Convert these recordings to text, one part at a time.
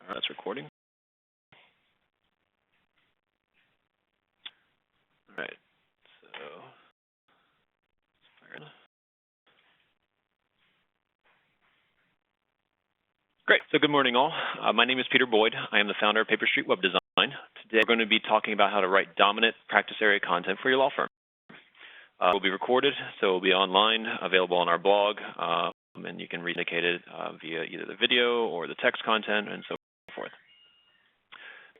That's recording. All right. Great. So good morning, all. My name is Peter Boyd. I am the founder of PaperStreet Web Design. Today we're going to be talking about how to write dominant practice area content for your law firm. It will be recorded, so it will be online, available on our blog, and you can re-indicate it via either the video or the text content and so forth.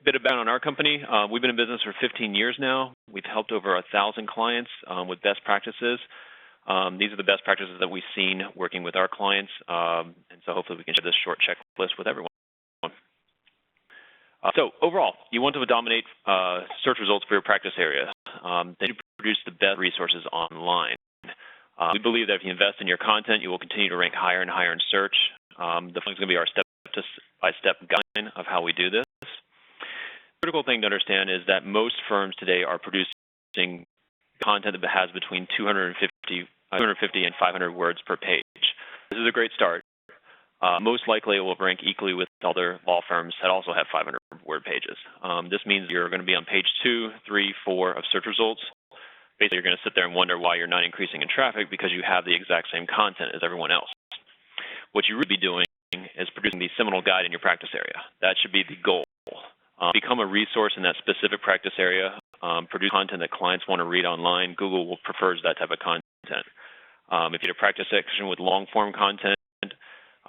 A bit about on our company. We've been in business for 15 years now. We've helped over 1,000 clients with best practices. These are the best practices that we've seen working with our clients, and so hopefully we can share this short checklist with everyone. So overall, you want to dominate search results for your practice area. Then you produce the best resources online. We believe that if you invest in your content, you will continue to rank higher and higher in search. The following is going to be our step-by-step guide of how we do this. The critical thing to understand is that most firms today are producing content that has between 250 and 500 words per page. This is a great start. Most likely it will rank equally with other law firms that also have 500 word pages. This means you're going to be on page 2, 3, 4 of search results. Basically, you're going to sit there and wonder why you're not increasing in traffic because you have the exact same content as everyone else. What you really be doing is producing the seminal guide in your practice area. That should be the goal. Become a resource in that specific practice area. Produce content that clients want to read online. Google prefers that type of content. If you have a practice section with long-form content,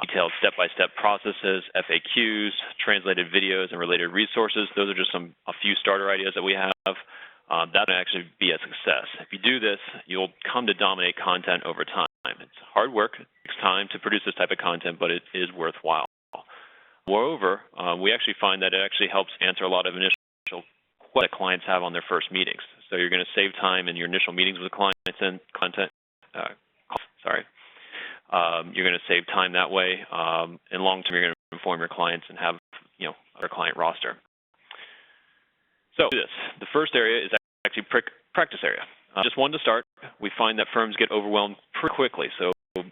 detailed step-by-step processes, FAQs, translated videos, and related resources, those are just a few starter ideas that we have. That will actually be a success. If you do this, you'll come to dominate content over time. It's hard work. It takes time to produce this type of content, but it is worthwhile. Moreover, we actually find that it actually helps answer a lot of initial questions that clients have on their first meetings. So you're going to save time in your initial meetings with clients and content. You're going to save time that way. In long term, you're going to inform your clients and have our client roster. So the first area is actually practice area. Just one to start. We find that firms get overwhelmed pretty quickly. So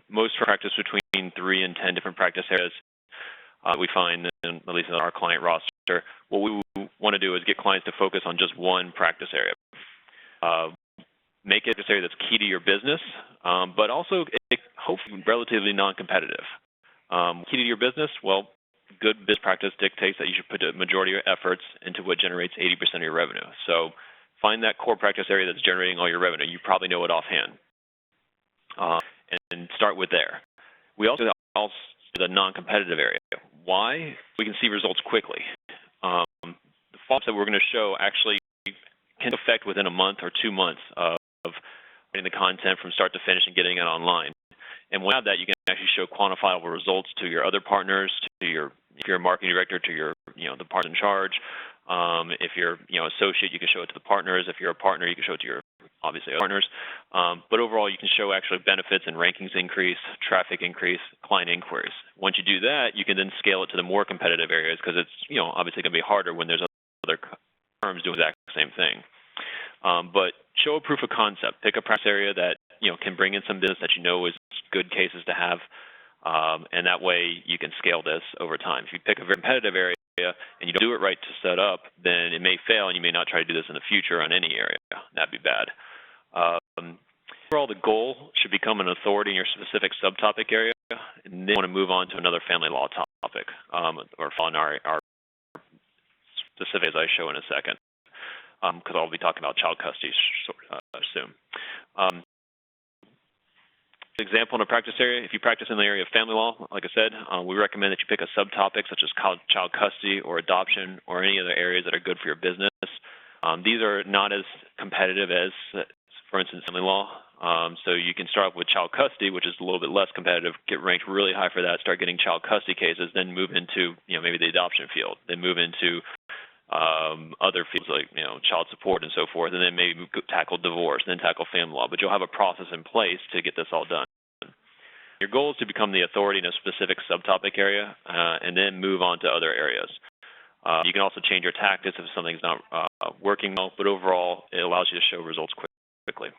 most practice between 3 and 10 different practice areas. We find, at least in our client roster, what we want to do is get clients to focus on just one practice area. Make it an area that's key to your business, but also hopefully relatively non-competitive. Key to your business, well, good business practice dictates that you should put a majority of your efforts into what generates 80% of your revenue. So find that core practice area that's generating all your revenue. You probably know it offhand. And start with there. We also the non-competitive area. Why? We can see results quickly. The faults that we're going to show actually can affect within a month or 2 months of getting the content from start to finish and getting it online. And when you have that, you can actually show quantifiable results to your other partners, if you're a marketing director, to your the partner in charge. If you're associate, you can show it to the partners. If you're a partner, you can show it to your obviously partners. But overall, you can show actually benefits and rankings increase, traffic increase, client inquiries. Once you do that, you can then scale it to the more competitive areas because it's obviously going to be harder when there's other firms doing the exact same thing. But show a proof of concept. Pick a practice area that can bring in some business that is good cases to have, and that way you can scale this over time. If you pick a very competitive area and you don't do it right to set up, then it may fail, and you may not try to do this in the future on any area. That'd be bad. Overall, the goal should become an authority in your specific subtopic area, and then you want to move on to another family law topic, or on our specific as I show in a second, because I'll be talking about child custody soon. Example in a practice area, if you practice in the area of family law, like I said, we recommend that you pick a subtopic such as child custody or adoption or any other areas that are good for your business. These are not as competitive as, for instance, family law. So you can start with child custody, which is a little bit less competitive, get ranked really high for that, start getting child custody cases, then move into maybe the adoption field, then move into other fields like child support and so forth, and then maybe tackle divorce, then tackle family law. But you'll have a process in place to get this all done. Your goal is to become the authority in a specific subtopic area, and then move on to other areas. You can also change your tactics if something's not working well, but overall, it allows you to show results quickly.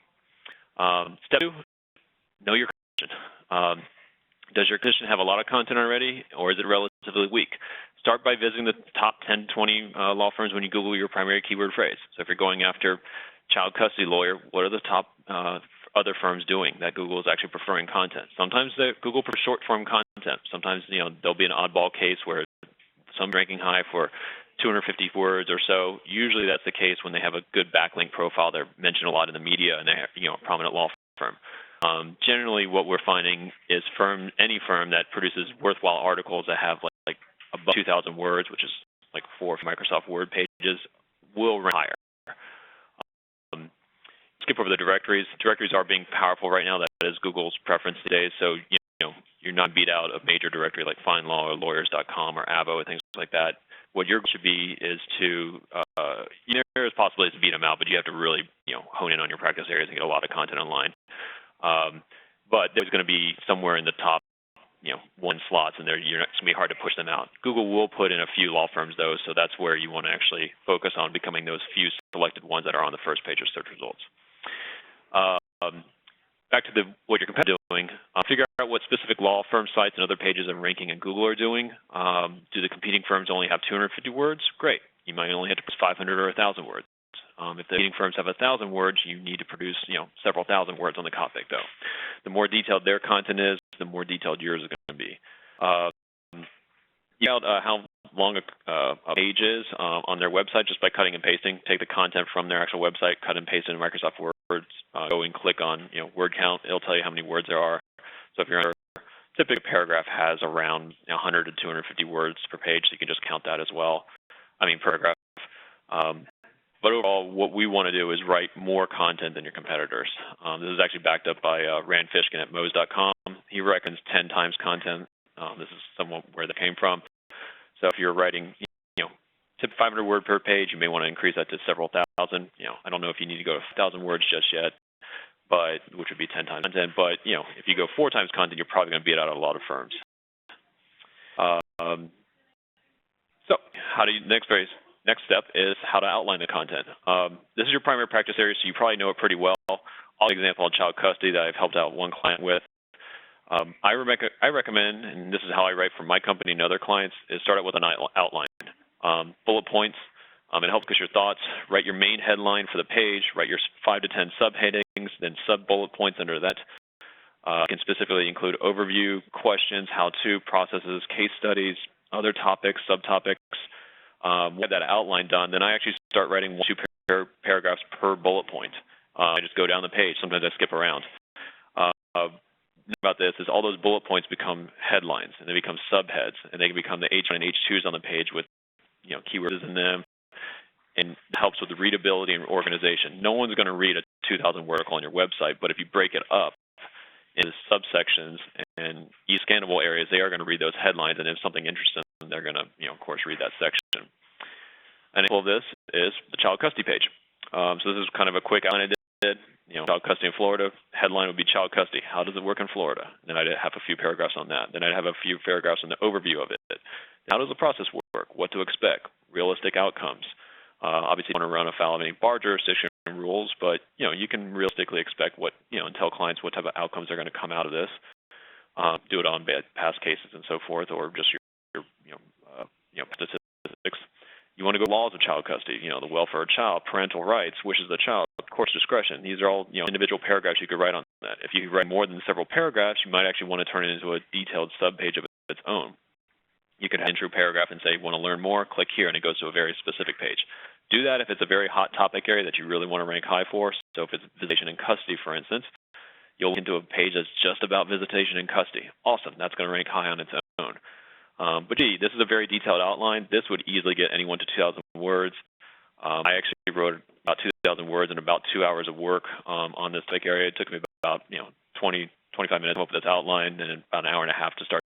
Step 2, know your competition. Does your competition have a lot of content already, or is it relatively weak? start by visiting the top 10, 20 law firms when you Google your primary keyword phrase. So if you're going after child custody lawyer, what are the top other firms doing that Google is actually preferring content? Sometimes Google prefers short-form content. Sometimes there'll be an oddball case where some ranking high for 250 words or so. Usually that's the case when they have a good backlink profile. They're mentioned a lot in the media and they have a prominent law firm. Generally, what we're finding is any firm that produces worthwhile articles that have like above 2,000 words, which is like 4 Microsoft Word pages, will rank higher. Skip over the directories. Directories are being powerful right now. That is Google's preference today. So you're not beat out a major directory like FindLaw or Lawyers.com or Avvo and things like that. What your goal should be is to there is possibilities to beat them out, but you have to really hone in on your practice areas and get a lot of content online. But there's going to be somewhere in the top 1 slots, and it's going to be hard to push them out. Google will put in a few law firms though, so that's where you want to actually focus on becoming those few selected ones that are on the first page of search results. Back to what your competitors are doing, figure out what specific law firm sites and other pages of ranking in Google are doing. Do the competing firms only have 250 words? Great. You might only have to put 500 or 1,000 words. If the competing firms have 1,000 words, you need to produce several thousand words on the topic, though. The more detailed their content is, the more detailed yours is going to be. How long a page is on their website just by cutting and pasting. Take the content from their actual website, cut and paste it in Microsoft Word. Go and click on word count. It'll tell you how many words there are. So if you're typically a paragraph has around 100 to 250 words per page, so you can just count that as well. Paragraph. But overall, what we want to do is write more content than your competitors. This is actually backed up by Rand Fishkin at Moz.com. He reckons 10 times content. This is somewhat where that came from. So if you're writing, tip 500 word per page, you may want to increase that to several thousand. I don't know if you need to go to 1,000 words just yet, which would be 10 times content. But if you go 4 times content, you're probably going to beat out a lot of firms. So how do you Next step is how to outline the content. This is your primary practice area, so you probably know it pretty well. I'll give an example on child custody that I've helped out one client with. I recommend, and this is how I write for my company and other clients, is start out with an outline. Bullet points. It helps focus your thoughts. Write your main headline for the page. Write your 5 to 10 subheadings, then sub-bullet points under that. You can specifically include overview, questions, how-to, processes, case studies, other topics, subtopics. Get that outline done, then I actually start writing 1-2 paragraphs per bullet point. I just go down the page. Sometimes I skip around. About this is all those bullet points become headlines, and they become subheads, and they can become the H1 and H2s on the page with keywords in them, and it helps with the readability and organization. No one's going to read a 2,000-word article on your website, but if you break it up into subsections and scannable areas, they are going to read those headlines, and if something interesting, they're going to, of course, read that section. An example of this is the child custody page. So this is kind of a quick outline I did. Child custody in Florida. Headline would be child custody. How does it work in Florida? Then I'd have a few paragraphs on that. Then I'd have a few paragraphs on the overview of it. How does the process work? What to expect? Realistic outcomes. Obviously, you don't want to run afoul of any bar jurisdiction rules, but you can realistically expect and tell clients what type of outcomes are going to come out of this. Do it on past cases and so forth, or just your statistics. You want to go laws of child custody, the welfare of child, parental rights, wishes of the child, court's discretion. These are all individual paragraphs you could write on that. If you write more than several paragraphs, you might actually want to turn it into a detailed subpage of its own. You could have an intro paragraph and say, want to learn more? Click here, and it goes to a very specific page. Do that if it's a very hot topic area that you really want to rank high for. So if it's visitation and custody, for instance, you'll look into a page that's just about visitation and custody. Awesome. That's going to rank high on its own. But this is a very detailed outline. This would easily get anyone to 2,000 words. I actually wrote about 2,000 words in about 2 hours of work on this topic area. It took me about 20, 25 minutes to come up with this outline, and about an hour and a half to start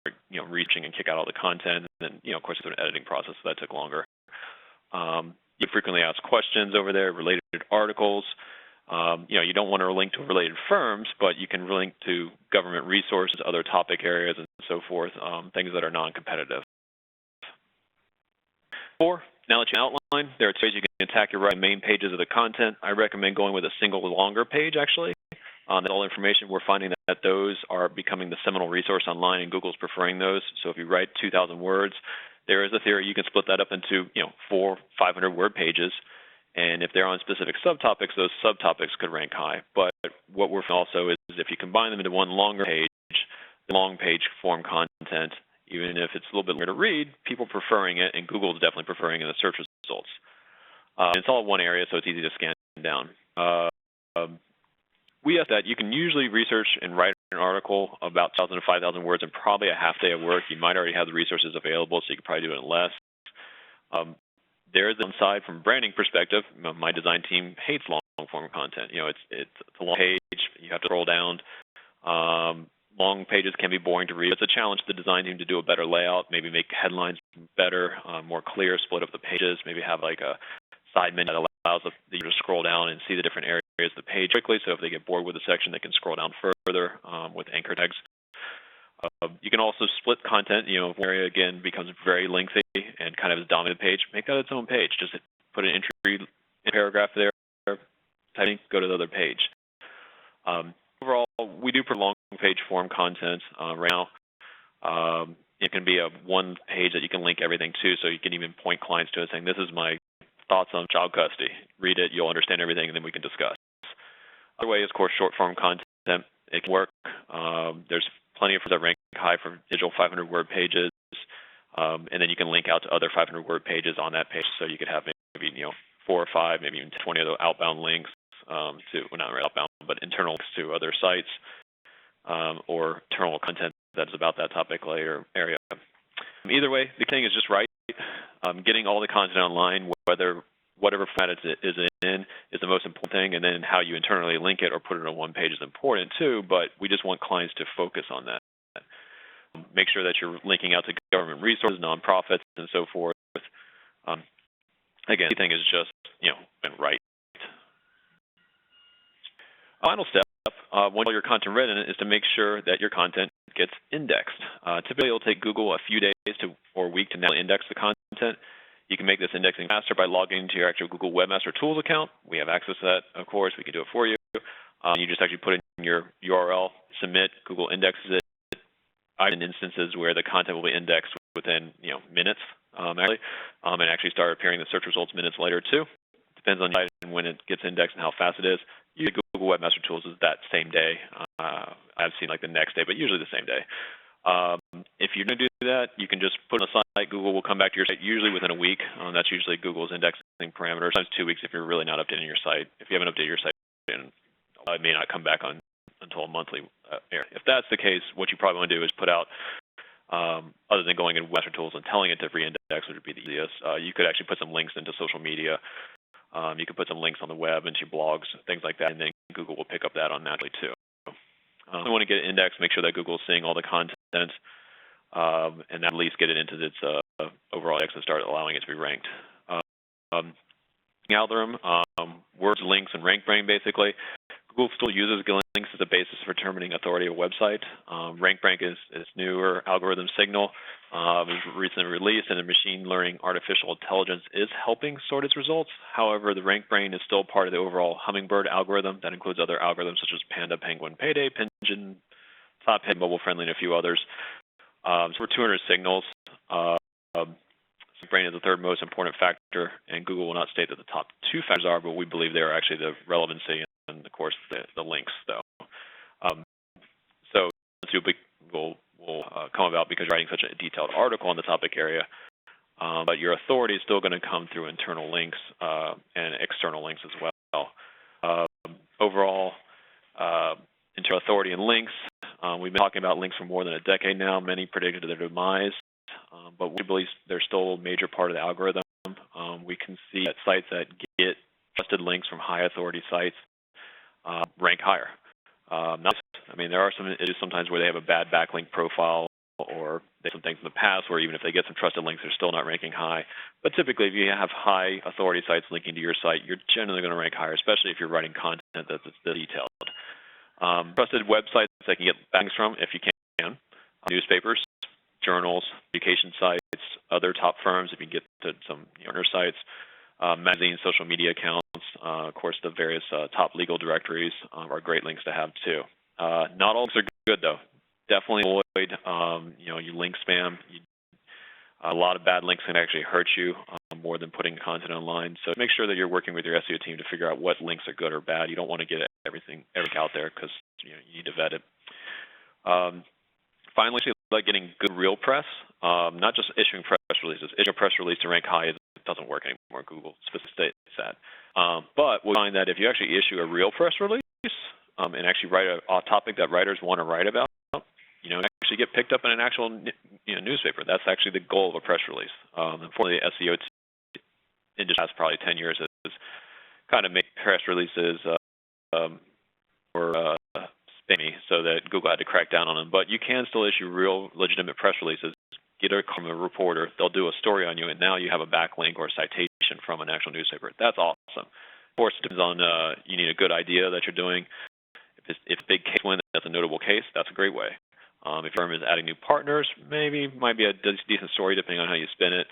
reaching and kick out all the content. And then of course, through an editing process, so that took longer. You frequently ask questions over there, related articles. You don't want to link to related firms, but you can link to government resources, other topic areas, and so forth, things that are non-competitive. 4, now that you outline, there are 2 ways you can attack your main pages of the content. I recommend going with a single longer page, actually. That's all information. We're finding that those are becoming the seminal resource online, and Google's preferring those. So if you write 2,000 words, there is a theory you can split that up into 400, 500 word pages, and if they're on specific subtopics, those subtopics could rank high. But what we're also is if you combine them into one longer page, long page form content, even if it's a little bit longer to read, people preferring it, and Google is definitely preferring it in the search results. It's all one area, so it's easy to scan down. We ask that you can usually research and write an article about 1,000 to 5,000 words in probably a half day of work. You might already have the resources available, so you could probably do it in less. There is a downside from a branding perspective. My design team hates long-form content. It's a long page. You have to scroll down. Long pages can be boring to read. It's a challenge to the design team to do a better layout, maybe make headlines better, more clear, split up the pages, maybe have like a side menu that allows the user to scroll down and see the different areas of the page quickly. So if they get bored with a section, they can scroll down further with anchor tags. You can also split content. If one area, again, becomes very lengthy and kind of is dominant page, make that its own page. Just put an entry paragraph there, type, go to the other page. Overall, we do for long page form content right now. It can be a one page that you can link everything to, so you can even point clients to it saying, this is my thoughts on child custody. Read it, you'll understand everything, and then we can discuss. Other way is, of course, short form content. It can work. There's plenty of that rank high for digital 500-word pages, and then you can link out to other 500-word pages on that page. So you could have maybe 4 or 5, maybe even 20 of the outbound links to, well, not really outbound, but internal links to other sites or internal content that's about that topic area. Either way, the thing is just right. Getting all the content online, whatever format it is in, is the most important thing, and then how you internally link it or put it on one page is important too, but we just want clients to focus on that. Make sure that you're linking out to government resources, nonprofits, and so forth. Again, the thing is just, right. Final step, once all your content written, is to make sure that your content gets indexed. Typically, it'll take Google a few days or a week to now index the content. You can make this indexing faster by logging into your actual Google Webmaster Tools account. We have access to that, of course. We can do it for you. You just actually put in your URL, submit, Google indexes it. I've been in instances where the content will be indexed within minutes, and actually start appearing in the search results minutes later too. Depends on the site and when it gets indexed and how fast it is. Usually Google Webmaster Tools is that same day. I've seen like the next day, but usually the same day. If you're going to do that, you can just put it on the site. Google will come back to your site usually within a week. That's usually Google's indexing parameter. Sometimes 2 weeks if you're really not updating your site. If you haven't updated your site, then it may not come back on until a monthly area. If that's the case, what you probably want to do is put out, other than going in Webmaster Tools and telling it to reindex, which would be the easiest, you could actually put some links into social media. You could put some links on the web into your blogs, things like that, and then Google will pick up that automatically too. We want to get it indexed, make sure that Google's seeing all the content, and at least get it into its overall index and start allowing it to be ranked. Algorithm, words, links, and rank brain basically. Google still uses links as a basis for determining authority of a website. RankBrank is newer algorithm signal. It was recently released, and the machine learning artificial intelligence is helping sort its results. However, the RankBrain is still part of the overall Hummingbird algorithm. That includes other algorithms such as Panda, Penguin, Payday, Pigeon, Top Hit, Mobile Friendly, and a few others. So we're 200 signals. Brain is the third most important factor, and Google will not state that the top 2 factors are, but we believe they are actually the relevancy and, of course, the links, though. So will come about because you're writing such a detailed article on the topic area, but your authority is still going to come through internal links and external links as well. Overall, internal authority and links, we've been talking about links for more than a decade now. Many predicted their demise, but we believe they're still a major part of the algorithm. We can see that sites that get trusted links from high authority sites rank higher. There are some issues sometimes where they have a bad backlink profile, or there's some things in the past where even if they get some trusted links, they're still not ranking high. But typically, if you have high authority sites linking to your site, you're generally going to rank higher, especially if you're writing content that's detailed. Trusted websites that can get backlinks from, if you can, newspapers, journals, education sites, other top firms, if you get to some partner sites, magazines, social media accounts, of course, the various top legal directories are great links to have too. Not all links are good though. Definitely avoid, you link spam. A lot of bad links can actually hurt you more than putting content online. So make sure that you're working with your SEO team to figure out what links are good or bad. You don't want to get everything out there because you need to vet it. Finally, like getting good real press, not just issuing press releases. Issuing a press release to rank high doesn't work anymore. Google specifically states that. But we'll find that if you actually issue a real press release and actually write a topic that writers want to write about, actually get picked up in an actual newspaper. That's actually the goal of a press release. Unfortunately, the SEO industry has probably 10 years has kind of made press releases more spammy, so that Google had to crack down on them. But you can still issue real, legitimate press releases. Get a from a reporter, they'll do a story on you, and now you have a backlink or a citation from an actual newspaper. That's awesome. Of course, it depends on you need a good idea that you're doing. If big case win, that's a notable case. That's a great way. If your firm is adding new partners, might be a decent story depending on how you spin it.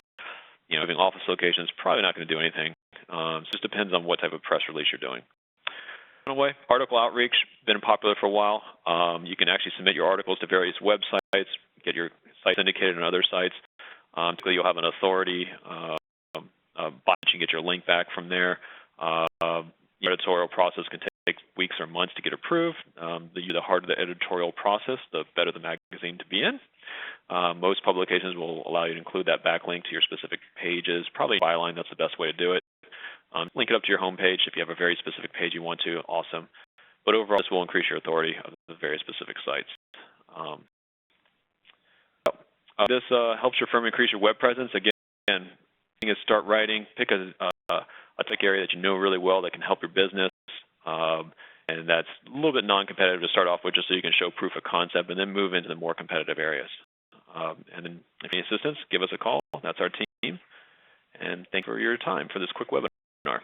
Having office locations probably not going to do anything. So it just depends on what type of press release you're doing. Anyway, article outreach been popular for a while. You can actually submit your articles to various websites, get your site syndicated on other sites. Typically, you'll have an authority bot. You can get your link back from there. Your editorial process can take weeks or months to get approved. The harder the editorial process, the better the magazine to be in. Most publications will allow you to include that backlink to your specific pages. Probably byline, that's the best way to do it. Link it up to your home page if you have a very specific page you want to. Awesome. But overall, this will increase your authority of the very specific sites. This helps your firm increase your web presence. Again, thing is start writing. Pick a topic area that you know really well that can help your business. And that's a little bit non-competitive to start off with, just so you can show proof of concept, and then move into the more competitive areas. And then if you need assistance, give us a call. That's our team. And thank you for your time for this quick webinar.